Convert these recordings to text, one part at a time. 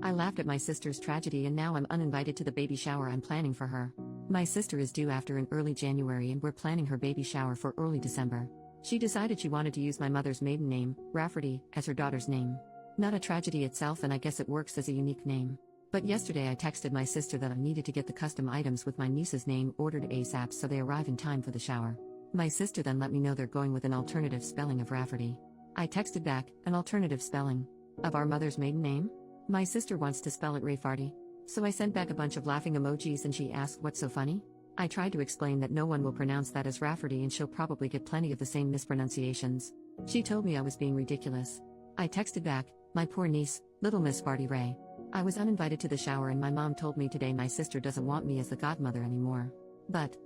I laughed at my sister's tragedy and now I'm uninvited to the baby shower I'm planning for her. My sister is due after in early January and we're planning her baby shower for early December. She decided she wanted to use my mother's maiden name, Rafferty, as her daughter's name. Not a tragedy itself, and I guess it works as a unique name. But yesterday I texted my sister that I needed to get the custom items with my niece's name ordered ASAP so they arrive in time for the shower. My sister then let me know they're going with an alternative spelling of Rafferty. I texted back, an alternative spelling of our mother's maiden name? My sister wants to spell it Rayfarty. So I sent back a bunch of laughing emojis and she asked what's so funny? I tried to explain that no one will pronounce that as Rafferty and she'll probably get plenty of the same mispronunciations. She told me I was being ridiculous. I texted back, my poor niece, little Miss Farty Ray. I was uninvited to the shower and my mom told me today my sister doesn't want me as the godmother anymore. But,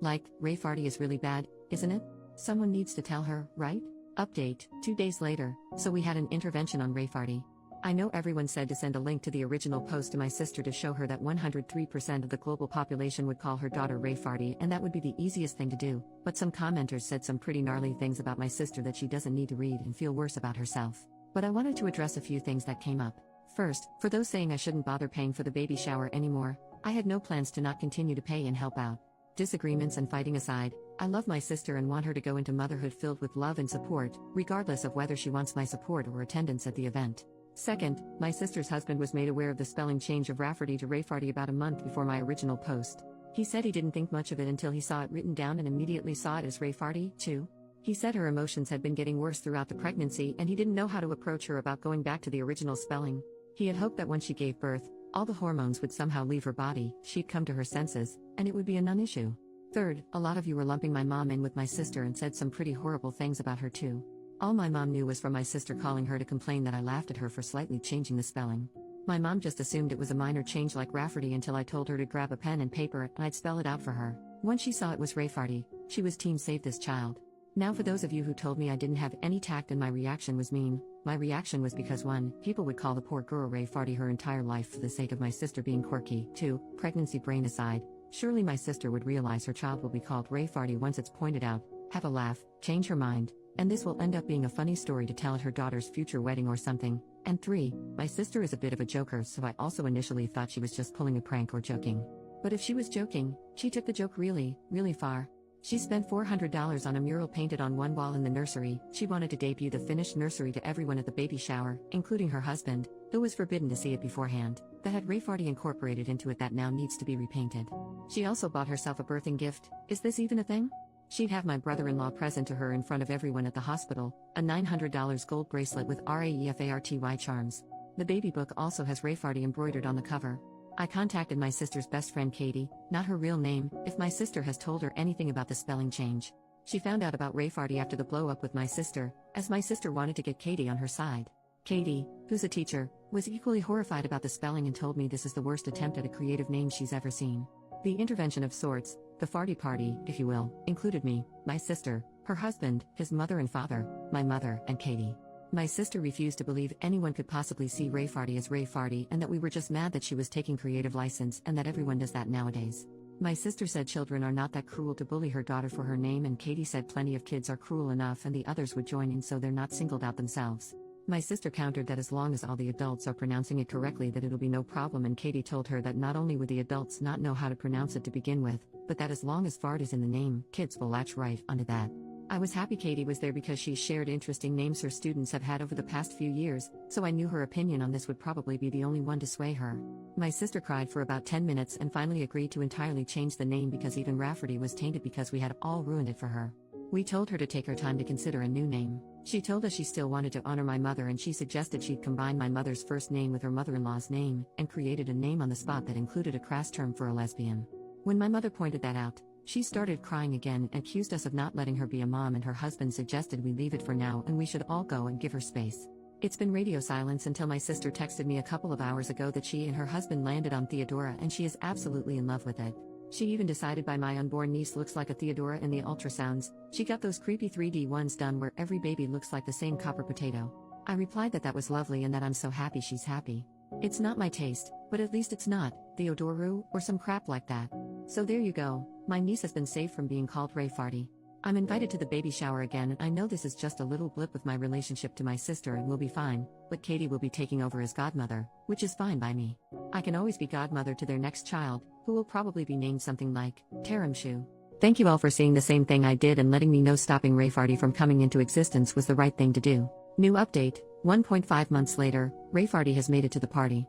Ray Farty is really bad, isn't it? Someone needs to tell her, right? Update, 2 days later, so we had an intervention on Ray Farty. I know everyone said to send a link to the original post to my sister to show her that 103% of the global population would call her daughter Ray Farty and that would be the easiest thing to do, but some commenters said some pretty gnarly things about my sister that she doesn't need to read and feel worse about herself. But I wanted to address a few things that came up. First, for those saying I shouldn't bother paying for the baby shower anymore, I had no plans to not continue to pay and help out. Disagreements and fighting aside, I love my sister and want her to go into motherhood filled with love and support, regardless of whether she wants my support or attendance at the event. Second, my sister's husband was made aware of the spelling change of Rafferty to Rayfarty about a month before my original post. He said he didn't think much of it until he saw it written down and immediately saw it as Rayfarty, too. He said her emotions had been getting worse throughout the pregnancy and he didn't know how to approach her about going back to the original spelling. He had hoped that when she gave birth, all the hormones would somehow leave her body, she'd come to her senses, and it would be a non-issue. Third, a lot of you were lumping my mom in with my sister and said some pretty horrible things about her too. All my mom knew was from my sister calling her to complain that I laughed at her for slightly changing the spelling. My mom just assumed it was a minor change like Rafferty until I told her to grab a pen and paper and I'd spell it out for her. Once she saw it was Rayfarty, she was team save this child. Now for those of you who told me I didn't have any tact and my reaction was mean, my reaction was because 1, people would call the poor girl Rayfarty her entire life for the sake of my sister being quirky. 2, pregnancy brain aside, surely my sister would realize her child will be called Rayfarty once it's pointed out, have a laugh, change her mind, and this will end up being a funny story to tell at her daughter's future wedding or something. And 3, my sister is a bit of a joker, so I also initially thought she was just pulling a prank or joking. But if she was joking, she took the joke really, really far. She spent $400 on a mural painted on one wall in the nursery. She wanted to debut the finished nursery to everyone at the baby shower, including her husband, who was forbidden to see it beforehand, that had Rayfarty incorporated into it that now needs to be repainted. She also bought herself a birthing gift. Is this even a thing? She'd have my brother-in-law present to her in front of everyone at the hospital, a $900 gold bracelet with RAEFARTY charms. The baby book also has Rayfarty embroidered on the cover. I contacted my sister's best friend Katie, not her real name, if my sister has told her anything about the spelling change. She found out about Rayfarty after the blow-up with my sister, as my sister wanted to get Katie on her side. Katie, who's a teacher, was equally horrified about the spelling and told me this is the worst attempt at a creative name she's ever seen. The intervention of sorts, the farty party, if you will, included me, my sister, her husband, his mother and father, my mother, and Katie. My sister refused to believe anyone could possibly see Rayfarty as Rayfarty and that we were just mad that she was taking creative license and that everyone does that nowadays. My sister said children are not that cruel to bully her daughter for her name, and Katie said plenty of kids are cruel enough and the others would join in so they're not singled out themselves. My sister countered that as long as all the adults are pronouncing it correctly that it'll be no problem, and Katie told her that not only would the adults not know how to pronounce it to begin with, but that as long as fart is in the name, kids will latch right onto that. I was happy Katie was there because she shared interesting names her students have had over the past few years, so I knew her opinion on this would probably be the only one to sway her. My sister cried for about 10 minutes and finally agreed to entirely change the name because even Rafferty was tainted because we had all ruined it for her. We told her to take her time to consider a new name. She told us she still wanted to honor my mother and she suggested she'd combine my mother's first name with her mother-in-law's name, and created a name on the spot that included a crass term for a lesbian. When my mother pointed that out, she started crying again and accused us of not letting her be a mom, and her husband suggested we leave it for now and we should all go and give her space. It's been radio silence until my sister texted me a couple of hours ago that she and her husband landed on Theodora and she is absolutely in love with it. She even decided by my unborn niece looks like a Theodora in the ultrasounds. She got those creepy 3D ones done where every baby looks like the same copper potato. I replied that was lovely and that I'm so happy she's happy. It's not my taste, but at least it's not Theodoru or some crap like that. So there you go, my niece has been saved from being called Rayfarty. I'm invited to the baby shower again, and I know this is just a little blip with my relationship to my sister and will be fine, but Katie will be taking over as godmother, which is fine by me. I can always be godmother to their next child, who will probably be named something like Taramshu. Thank you all for seeing the same thing I did and letting me know stopping Rayfarty from coming into existence was the right thing to do. New update, 1.5 months later, Rayfarty has made it to the party.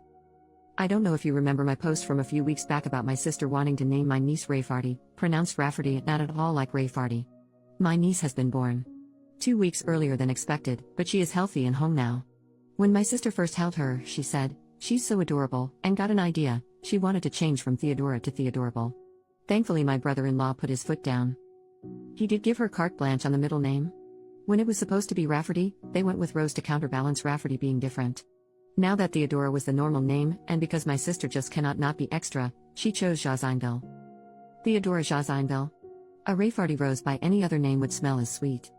I don't know if you remember my post from a few weeks back about my sister wanting to name my niece Rayfarty, pronounced Rafferty, not at all like Rayfarty. My niece has been born 2 weeks earlier than expected, but she is healthy and home now. When my sister first held her, she said, "She's so adorable," and got an idea. She wanted to change from Theodora to Theodorable. Thankfully, my brother-in-law put his foot down. He did give her carte blanche on the middle name. When it was supposed to be Rafferty, they went with Rose to counterbalance Rafferty being different. Now that Theodora was the normal name, and because my sister just cannot not be extra, she chose Jazinville. Theodora Jazinville. A Rayfarty rose by any other name would smell as sweet.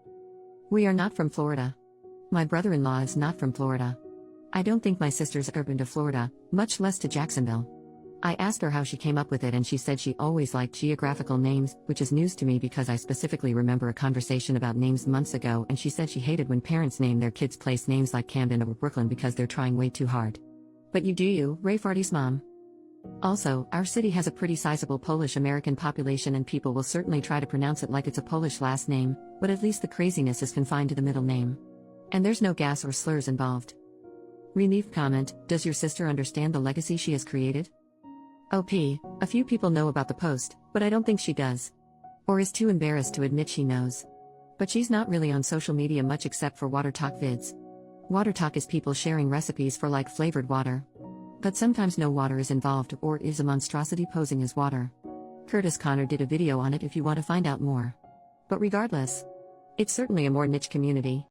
We are not from Florida. My brother-in-law is not from Florida. I don't think my sister's ever been to Florida, much less to Jacksonville. I asked her how she came up with it and she said she always liked geographical names, which is news to me because I specifically remember a conversation about names months ago, and she said she hated when parents name their kids place names like Camden or Brooklyn because they're trying way too hard. But you do you, Rayfarty's mom. Also, our city has a pretty sizable Polish-American population and people will certainly try to pronounce it like it's a Polish last name, but at least the craziness is confined to the middle name. And there's no gas or slurs involved. Relief comment, does your sister understand the legacy she has created? OP, a few people know about the post, but I don't think she does. Or is too embarrassed to admit she knows. But she's not really on social media much except for water talk vids. Water talk is people sharing recipes for like flavored water. But sometimes no water is involved or is a monstrosity posing as water. Curtis Connor did a video on it if you want to find out more. But regardless, it's certainly a more niche community.